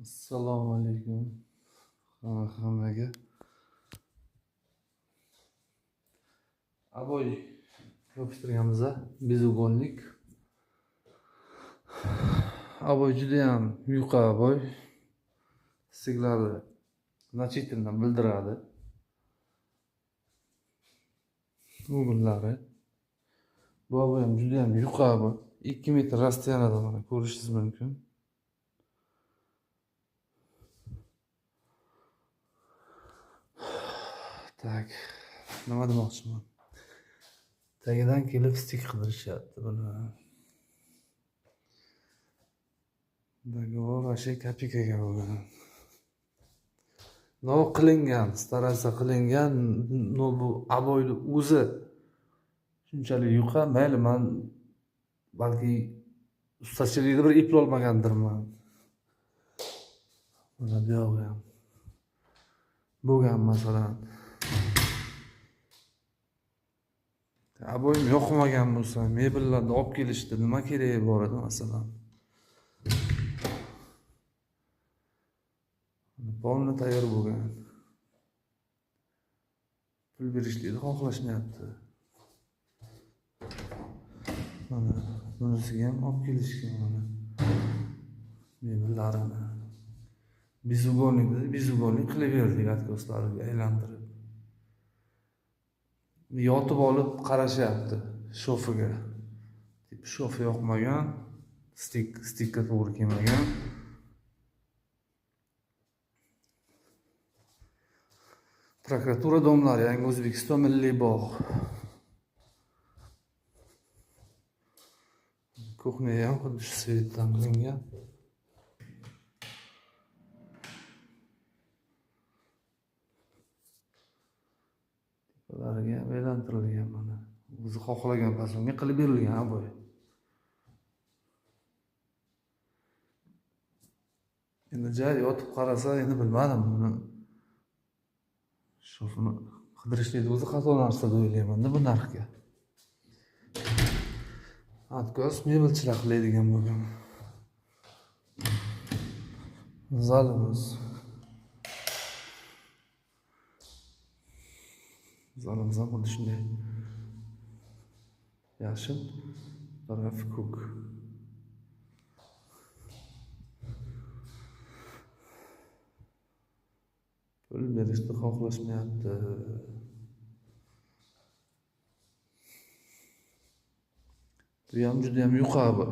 Assalomu alaykum hammaga. Aboy yopishtirganmiz bezugonlik. Aboy juda ham yuqa aboy. Signalni значительно bildiradi. Ugunlari. Bu aboy ham juda ham yuqa bu. 2 metr rasstiyonida mana ko'rishingiz mumkin. Tak, nima demoqchiman? Tagidan kelib stik qidirishyapti buni. Dogovor ashe kopeykaga bo'lgan. Nov qilingan, staratsiya qilingan, bu aboyni o'zi shunchalik yuqa, mayli men balki ustachilikni bir eplolmagandirman. Mana bu yo'q ham. Bo'lgan masalan. Aboyim yoqmagan bo'lsa, mebellarni olib kelishdi, nima keragi bor edi masalan? Polni tayyor bo'lgan. Pul berishni xohlashmayapti. Mana bunisiga ham olib kelishgan mana. Mebellarini. Bezugonlik qilib berdik atkoslariga aylantirib. Yotib olib qarashyapti shofiga. Shofi yoqmagan, stikka to'g'ri kelmagan. Prokuratura domlari, Yangi O'zbekiston Milliy bog'. Kuxniya ham xuddi shu svetdan qilingan. Ularga aylantirilgan mana. O'zi xohlagan fasonga qilib berilgan aboy. Endi joy yotib qarasa, endi bilmadim buni. Shofini qidirishlikni o'zi xato narsa deb o'ylayman bu narxga. Atkos mebelchilar qiladigan bo'lgan. Zalimiz. Zalimiz ham xuddi shunday. Yashil, taraf ko'k. Pul berishni xohlashmayapti. Bu ham juda ham yuqa bu.